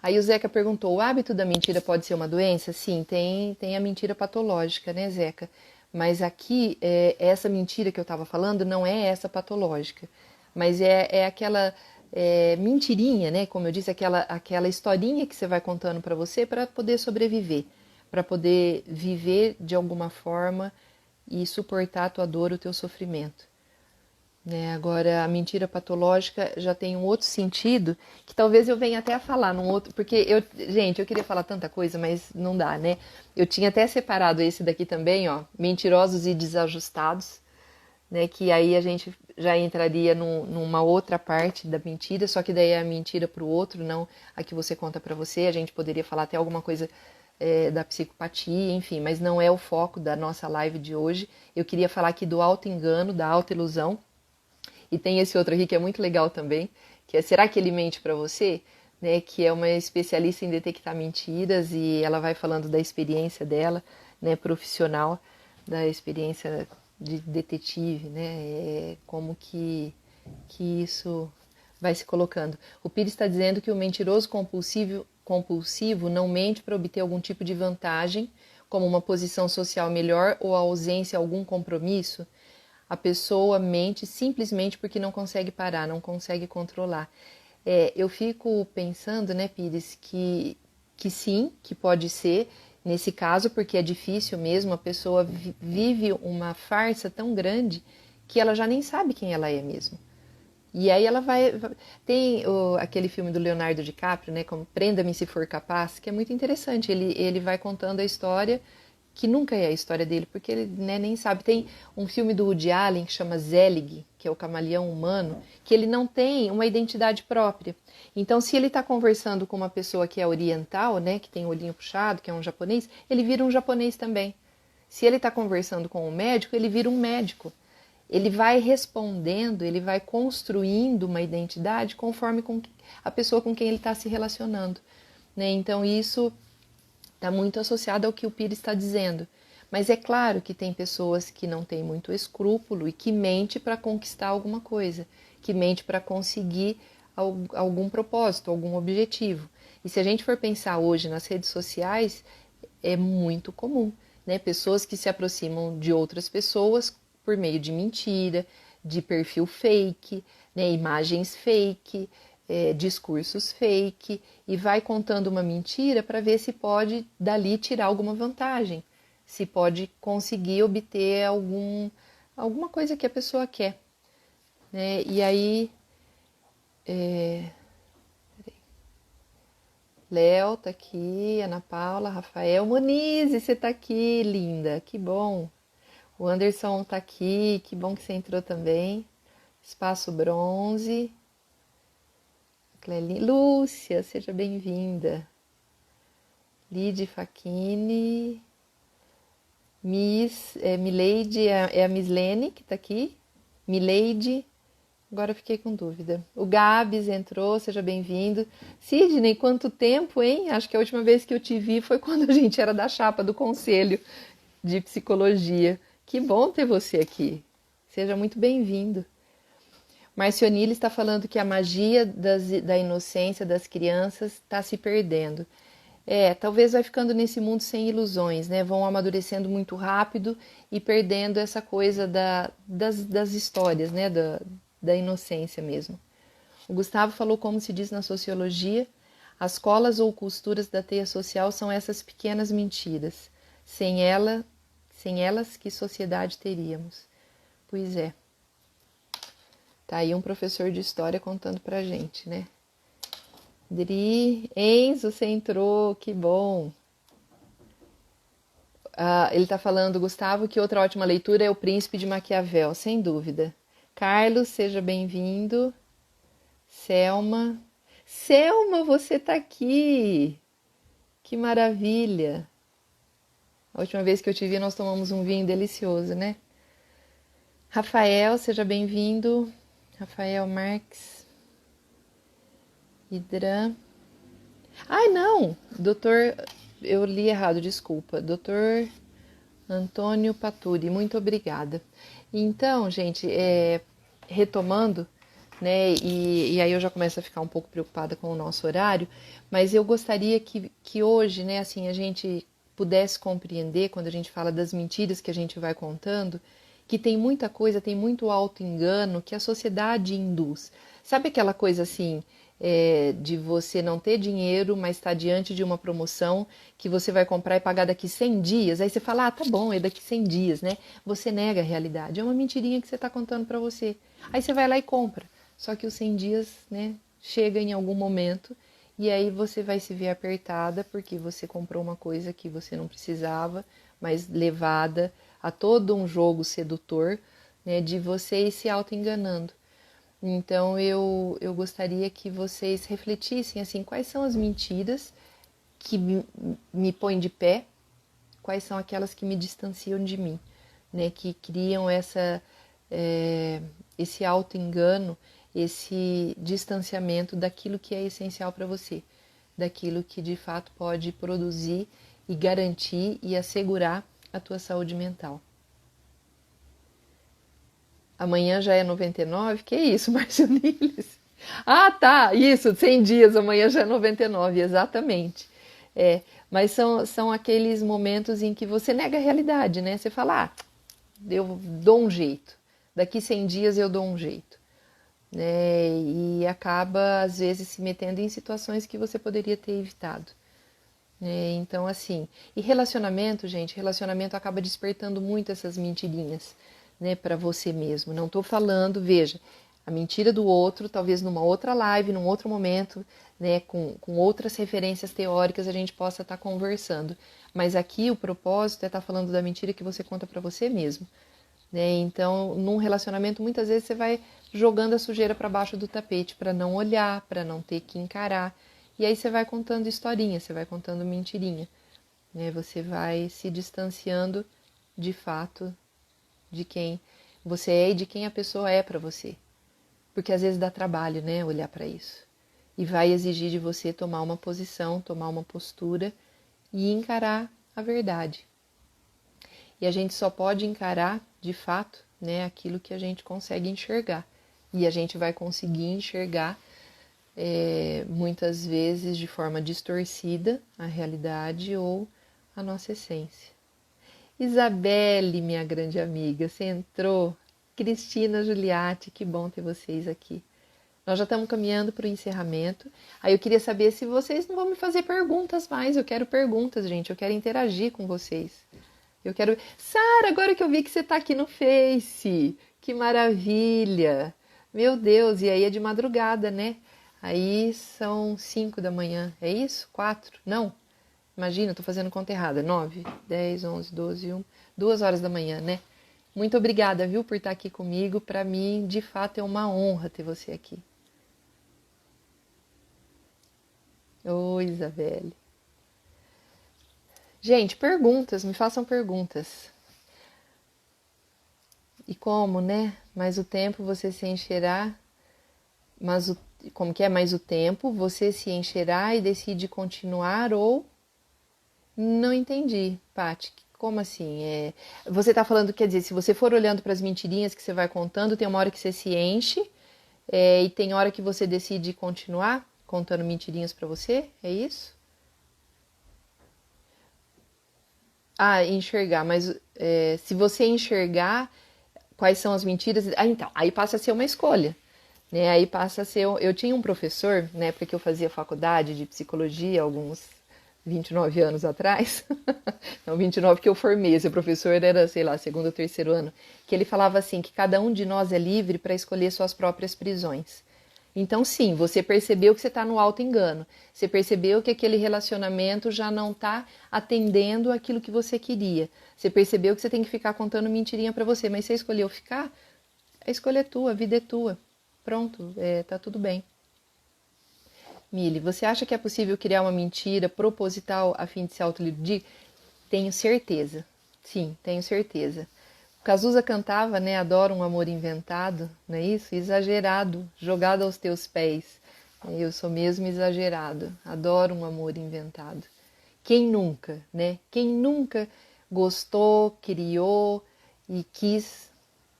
Speaker 1: Aí o Zeca perguntou, o hábito da mentira pode ser uma doença? Sim, tem a mentira patológica, né, Zeca? Mas aqui, essa mentira que eu estava falando não é essa patológica. Mas é aquela mentirinha, né? Como eu disse, aquela historinha que você vai contando para você para poder sobreviver, para poder viver de alguma forma e suportar a tua dor, o teu sofrimento. Agora, a mentira patológica já tem um outro sentido, que talvez eu venha até a falar num outro, porque eu queria falar tanta coisa, mas não dá, né? Eu tinha até separado esse daqui também, ó, mentirosos e desajustados, que aí a gente já entraria numa outra parte da mentira, só que daí é a mentira para o outro, não a que você conta para você. A gente poderia falar até alguma coisa da psicopatia, enfim, mas não é o foco da nossa live de hoje. Eu queria falar aqui do auto-engano, da auto-ilusão. E tem esse outro aqui que é muito legal também, que é Será que ele mente para você? Que é uma especialista em detectar mentiras e ela vai falando da experiência dela, profissional, da experiência de detetive, como que isso vai se colocando. O Pires está dizendo que o mentiroso compulsivo não mente para obter algum tipo de vantagem, como uma posição social melhor ou a ausência de algum compromisso. A pessoa mente simplesmente porque não consegue parar, não consegue controlar. Eu fico pensando, Pires, que sim, que pode ser nesse caso, porque é difícil mesmo, a pessoa vive uma farsa tão grande que ela já nem sabe quem ela é mesmo. E aí ela vai... Tem aquele filme do Leonardo DiCaprio, como Prenda-me se for capaz, que é muito interessante. Ele vai contando a história que nunca é a história dele, porque ele nem sabe. Tem um filme do Woody Allen que chama Zelig, que é o camaleão humano, que ele não tem uma identidade própria. Então, se ele está conversando com uma pessoa que é oriental, que tem o olhinho puxado, que é um japonês, ele vira um japonês também. Se ele está conversando com um médico, ele vira um médico. Ele vai respondendo, ele vai construindo uma identidade conforme com a pessoa com quem ele está se relacionando. Então, isso está muito associado ao que o Pires está dizendo. Mas é claro que tem pessoas que não têm muito escrúpulo e que mente para conquistar alguma coisa, que mente para conseguir algum propósito, algum objetivo. E se a gente for pensar hoje nas redes sociais, é muito comum, né? Pessoas que se aproximam de outras pessoas por meio de mentira, de perfil fake, né? Imagens fake, discursos fake, e vai contando uma mentira para ver se pode dali tirar alguma vantagem, se pode conseguir obter alguma coisa que a pessoa quer, né? E aí, Léo tá aqui, Ana Paula, Rafael, Monize, você tá aqui, linda, que bom. O Anderson tá aqui, que bom que você entrou também. Espaço Bronze. Clelin, Lúcia, seja bem-vinda. Lide Facchini. Mileide, é a Miss Lene que tá aqui. Mileide. Agora eu fiquei com dúvida. O Gabs entrou, seja bem-vindo. Sidney, quanto tempo, hein? Acho que a última vez que eu te vi foi quando a gente era da chapa do Conselho de Psicologia. Que bom ter você aqui. Seja muito bem-vindo. Marcionile está falando que a magia da inocência das crianças está se perdendo. Talvez vai ficando nesse mundo sem ilusões, né? Vão amadurecendo muito rápido e perdendo essa coisa das histórias, né? Da inocência mesmo. O Gustavo falou como se diz na sociologia, as colas ou costuras da teia social são essas pequenas mentiras. Sem elas, que sociedade teríamos? Pois é. Tá aí um professor de história contando pra gente, né? Dri, Enzo, você entrou, que bom. Ele tá falando, Gustavo, que outra ótima leitura é O Príncipe de Maquiavel, sem dúvida. Carlos, seja bem-vindo. Selma. Selma, você tá aqui! Que maravilha! A última vez que eu te vi, nós tomamos um vinho delicioso, né? Rafael, seja bem-vindo. Rafael Marques. Hidran. Ai, não! Doutor, eu li errado, desculpa. Doutor Antônio Paturi, muito obrigada. Então, gente, retomando, né, e aí eu já começo a ficar um pouco preocupada com o nosso horário, mas eu gostaria que hoje, né, assim, a gente pudesse compreender, quando a gente fala das mentiras que a gente vai contando, que tem muita coisa, tem muito auto-engano que a sociedade induz. Sabe aquela coisa assim, de você não ter dinheiro, mas estar diante de uma promoção que você vai comprar e pagar daqui 100 dias, aí você fala, tá bom, é daqui 100 dias, né? Você nega a realidade, é uma mentirinha que você está contando para você. Aí você vai lá e compra, só que os 100 dias, né, chega em algum momento e aí você vai se ver apertada porque você comprou uma coisa que você não precisava, mas levada a todo um jogo sedutor, né, de você ir se auto-enganando. Então eu gostaria que vocês refletissem assim, quais são as mentiras que me põem de pé, quais são aquelas que me distanciam de mim, né, que criam esse auto-engano, esse distanciamento daquilo que é essencial para você, daquilo que de fato pode produzir e garantir e assegurar a tua saúde mental. Amanhã já é 99? Que isso, Márcio Niles? Ah, tá, isso, 100 dias, amanhã já é 99, exatamente. Mas são aqueles momentos em que você nega a realidade, né? Você fala, eu dou um jeito, daqui 100 dias eu dou um jeito. Né? E acaba, às vezes, se metendo em situações que você poderia ter evitado. Então, assim, e relacionamento, gente, relacionamento acaba despertando muito essas mentirinhas, né, para você mesmo. Não tô falando, veja, a mentira do outro, talvez numa outra live, num outro momento, né, com outras referências teóricas a gente possa estar conversando. Mas aqui o propósito é estar falando da mentira que você conta para você mesmo. Né? Então, num relacionamento, muitas vezes você vai jogando a sujeira para baixo do tapete para não olhar, para não ter que encarar. E aí você vai contando historinha, você vai contando mentirinha. Né? Você vai se distanciando de fato de quem você é e de quem a pessoa é para você. Porque às vezes dá trabalho, né, olhar para isso. E vai exigir de você tomar uma posição, tomar uma postura e encarar a verdade. E a gente só pode encarar, de fato, né, aquilo que a gente consegue enxergar. E a gente vai conseguir enxergar, muitas vezes, de forma distorcida, a realidade ou a nossa essência. Isabelle, minha grande amiga, você entrou. Cristina, Juliette, que bom ter vocês aqui. Nós já estamos caminhando para o encerramento. Aí eu queria saber se vocês não vão me fazer perguntas mais. Eu quero perguntas, gente. Eu quero interagir com vocês. Eu quero... Sara, agora que eu vi que você está aqui no Face. Que maravilha. Meu Deus, e aí é de madrugada, né? Aí são 5 da manhã. É isso? 4? Não. Imagina, estou fazendo conta errada. 9, 10, 11, 12, 1... 2 horas da manhã, né? Muito obrigada, viu, por estar aqui comigo. Para mim, de fato, é uma honra ter você aqui. Oi, Isabelle. Gente, perguntas, me façam perguntas. E como, né? Mais o tempo você se encherá, mas como que é? Mais o tempo você se encherá e decide continuar ou... Não entendi, Paty. Como assim? Você está falando, quer dizer, se você for olhando para as mentirinhas que você vai contando, tem uma hora que você se enche e tem hora que você decide continuar contando mentirinhas para você? É isso? Ah, enxergar, mas se você enxergar quais são as mentiras, então, aí passa a ser uma escolha, né? Aí passa a ser, eu tinha um professor, na época que eu fazia faculdade de psicologia, alguns 29 anos atrás, não, 29 que eu formei, esse professor era, sei lá, segundo ou terceiro ano, que ele falava assim, que cada um de nós é livre para escolher suas próprias prisões. Então, sim, você percebeu que você está no auto-engano. Você percebeu que aquele relacionamento já não está atendendo aquilo que você queria. Você percebeu que você tem que ficar contando mentirinha para você, mas você escolheu ficar? A escolha é tua, a vida é tua. Pronto, tá tudo bem. Mili, você acha que é possível criar uma mentira proposital a fim de se autoiludir? Tenho certeza. Sim, tenho certeza. Cazuza cantava, né? Adoro um amor inventado, não é isso? Exagerado, jogado aos teus pés. Eu sou mesmo exagerado. Adoro um amor inventado. Quem nunca, né? Quem nunca gostou, criou e quis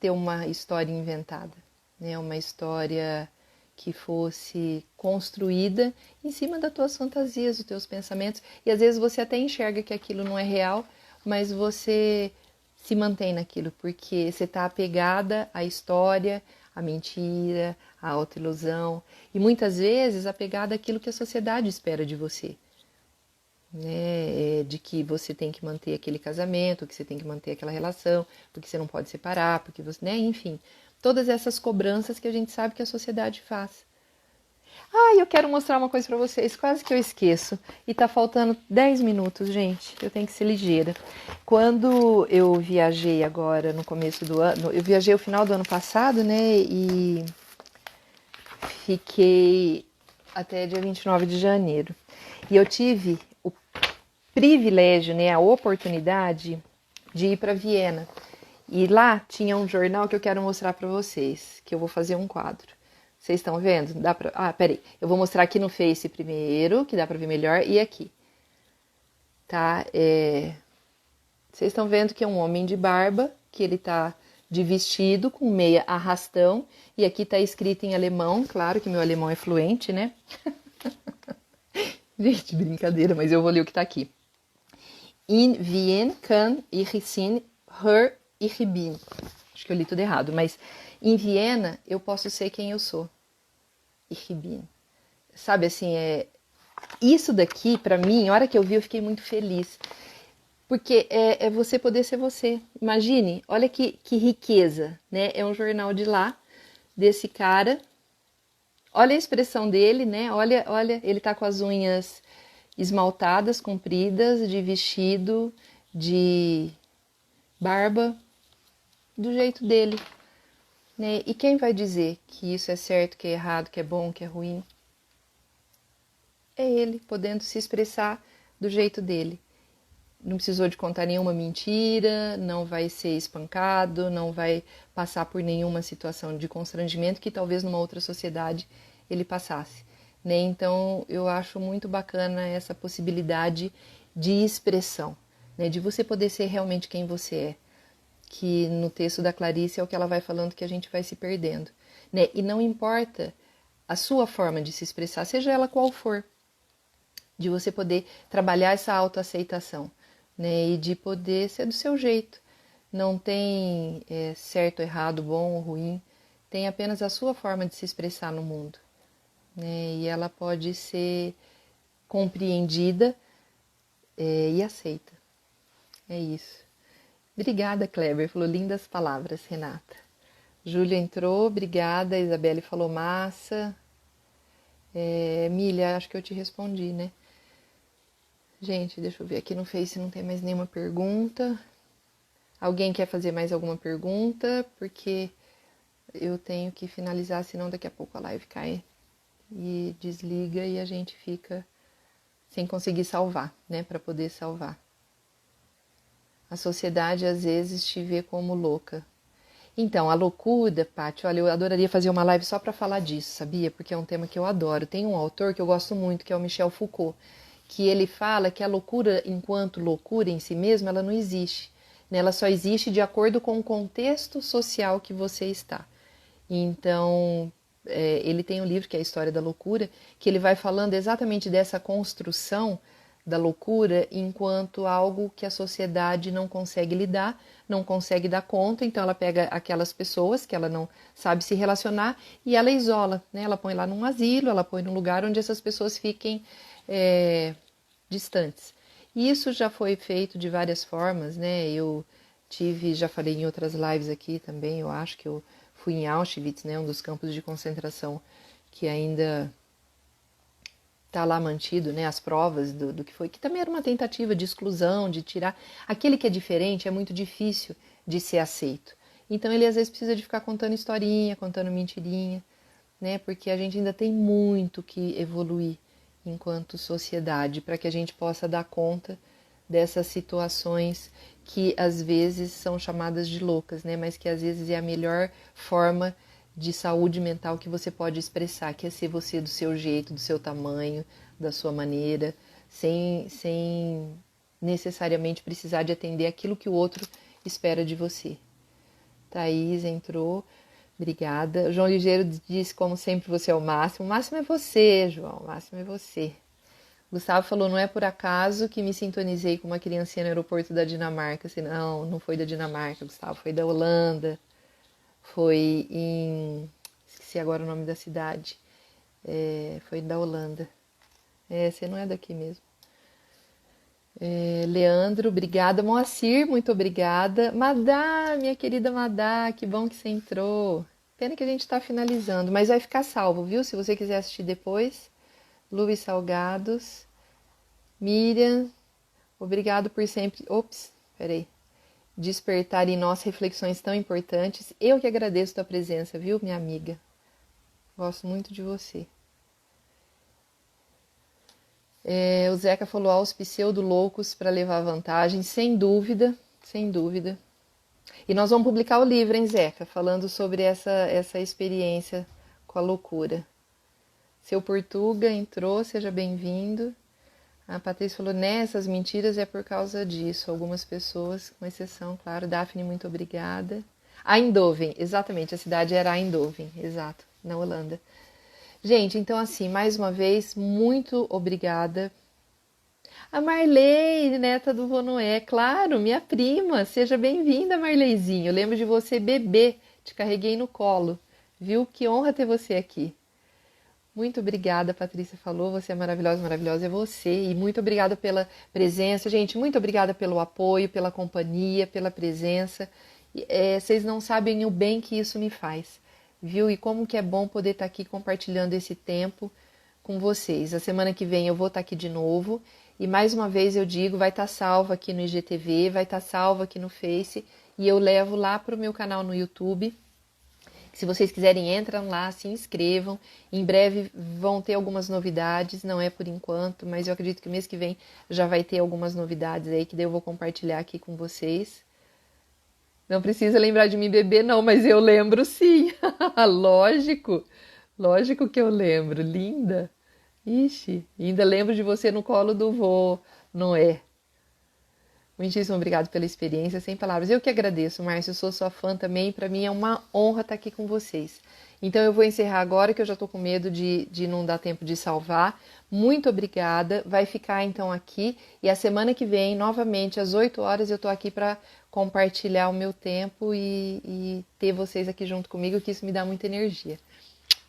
Speaker 1: ter uma história inventada, né? Uma história que fosse construída em cima das tuas fantasias, dos teus pensamentos. E às vezes você até enxerga que aquilo não é real, mas você se mantém naquilo, porque você está apegada à história, à mentira, à autoilusão, e muitas vezes apegada àquilo que a sociedade espera de você, né? De que você tem que manter aquele casamento, que você tem que manter aquela relação, porque você não pode separar, porque você, né? Enfim, todas essas cobranças que a gente sabe que a sociedade faz. Eu quero mostrar uma coisa para vocês, quase que eu esqueço. E tá faltando 10 minutos, gente. Eu tenho que ser ligeira. Quando eu viajei agora no começo do ano, eu viajei o final do ano passado, né? E fiquei até dia 29 de janeiro. E eu tive o privilégio, né, a oportunidade de ir para Viena. E lá tinha um jornal que eu quero mostrar para vocês, que eu vou fazer um quadro. Vocês estão vendo? Dá pra... peraí. Eu vou mostrar aqui no Face primeiro, que dá pra ver melhor, e aqui. Tá? Vocês estão vendo que é um homem de barba, que ele tá de vestido, com meia arrastão, e aqui tá escrito em alemão, claro que meu alemão é fluente, né? Gente, brincadeira, mas eu vou ler o que tá aqui. In Wien kann ich sein, her ich bin. Acho que eu li tudo errado, mas em Viena eu posso ser quem eu sou. Ich bin. Sabe assim, isso daqui pra mim, a hora que eu vi eu fiquei muito feliz. Porque é você poder ser você. Imagine, olha que riqueza, né? É um jornal de lá, desse cara. Olha a expressão dele, né? Olha, ele tá com as unhas esmaltadas, compridas, de vestido, de barba, do jeito dele, né? E quem vai dizer que isso é certo, que é errado, que é bom, que é ruim? É ele, podendo se expressar do jeito dele. Não precisou de contar nenhuma mentira, não vai ser espancado, não vai passar por nenhuma situação de constrangimento que talvez numa outra sociedade ele passasse, né? Então eu acho muito bacana essa possibilidade de expressão, né? De você poder ser realmente quem você é, que no texto da Clarice é o que ela vai falando que a gente vai se perdendo, né? E não importa a sua forma de se expressar, seja ela qual for, de você poder trabalhar essa autoaceitação. né? E de poder ser do seu jeito. Não tem certo, errado, bom ou ruim. Tem apenas a sua forma de se expressar no mundo, né? E ela pode ser compreendida e aceita. É isso. Obrigada, Kleber. Falou lindas palavras, Renata. Júlia entrou, obrigada. Isabelle falou massa. Milha, acho que eu te respondi, né? Gente, deixa eu ver aqui no Face, não tem mais nenhuma pergunta. Alguém quer fazer mais alguma pergunta? Porque eu tenho que finalizar, senão daqui a pouco a live cai e desliga e a gente fica sem conseguir salvar, né? Para poder salvar. A sociedade às vezes te vê como louca. Então, a loucura, Paty, olha, eu adoraria fazer uma live só para falar disso, sabia? Porque é um tema que eu adoro. Tem um autor que eu gosto muito, que é o Michel Foucault, que ele fala que a loucura, enquanto loucura em si mesma, ela não existe. Né? Ela só existe de acordo com o contexto social que você está. Então, ele tem um livro que é a História da Loucura, que ele vai falando exatamente dessa construção da loucura enquanto algo que a sociedade não consegue lidar, não consegue dar conta, então ela pega aquelas pessoas que ela não sabe se relacionar e ela isola, né? Ela põe lá num asilo, ela põe num lugar onde essas pessoas fiquem distantes. E isso já foi feito de várias formas, né? Eu já falei em outras lives aqui também, eu acho que eu fui em Auschwitz, né? Um dos campos de concentração que ainda está lá mantido, né, as provas do que foi, que também era uma tentativa de exclusão, de tirar. Aquele que é diferente é muito difícil de ser aceito. Então ele às vezes precisa de ficar contando historinha, contando mentirinha, né, porque a gente ainda tem muito que evoluir enquanto sociedade para que a gente possa dar conta dessas situações que às vezes são chamadas de loucas, né, mas que às vezes é a melhor forma de saúde mental que você pode expressar, que é ser você do seu jeito, do seu tamanho, da sua maneira, sem necessariamente precisar de atender aquilo que o outro espera de você. Thaís entrou, obrigada. João Ligeiro disse, como sempre, você é o máximo. O máximo é você, João, o máximo é você. Gustavo falou, não é por acaso que me sintonizei com uma criancinha no aeroporto da Dinamarca. Assim, não foi da Dinamarca, Gustavo, foi da Holanda. Foi em... esqueci agora o nome da cidade. Foi da Holanda. Você não é daqui mesmo. Leandro, obrigada. Moacir, muito obrigada. Madá, minha querida Madá, que bom que você entrou. Pena que a gente está finalizando, mas vai ficar salvo, viu? Se você quiser assistir depois. Luiz Salgados. Miriam, obrigado por sempre... Ops, peraí. Despertar em nós reflexões tão importantes. Eu que agradeço a tua presença, viu, minha amiga? Gosto muito de você. O Zeca falou aos pseudo-loucos para levar vantagem, sem dúvida, sem dúvida. E nós vamos publicar o livro, hein, Zeca? Falando sobre essa experiência com a loucura. Seu Portuga entrou, seja bem-vindo. A Patrícia falou, nessas mentiras é por causa disso. Algumas pessoas, com exceção, claro. Daphne, muito obrigada. Eindhoven, exatamente, a cidade era Eindhoven, exato, na Holanda. Gente, então assim, mais uma vez, muito obrigada. A Marley, neta do Vonoé, claro, minha prima, seja bem-vinda, Marleizinho. Eu lembro de você bebê, te carreguei no colo, viu? Que honra ter você aqui. Muito obrigada, Patrícia falou, você é maravilhosa, maravilhosa é você. E muito obrigada pela presença. Gente, muito obrigada pelo apoio, pela companhia, pela presença. Vocês não sabem o bem que isso me faz, viu? E como que é bom poder estar aqui compartilhando esse tempo com vocês. A semana que vem eu vou estar aqui de novo. E mais uma vez eu digo, vai estar salvo aqui no IGTV, vai estar salvo aqui no Face. E eu levo lá para o meu canal no YouTube. Se vocês quiserem, entram lá, se inscrevam. Em breve vão ter algumas novidades, não é por enquanto, mas eu acredito que o mês que vem já vai ter algumas novidades aí que daí eu vou compartilhar aqui com vocês. Não precisa lembrar de mim beber, não, mas eu lembro sim. Lógico, lógico que eu lembro. Linda. Ixi, ainda lembro de você no colo do vô, não é? Muitíssimo obrigado pela experiência, sem palavras. Eu que agradeço, Márcio, eu sou sua fã também, para mim é uma honra estar aqui com vocês. Então eu vou encerrar agora, que eu já estou com medo de não dar tempo de salvar. Muito obrigada, vai ficar então aqui, e a semana que vem, novamente, às 8 horas, eu estou aqui para compartilhar o meu tempo e ter vocês aqui junto comigo, que isso me dá muita energia.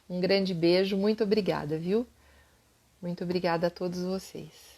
Speaker 1: Um grande beijo, muito obrigada, viu? Muito obrigada a todos vocês.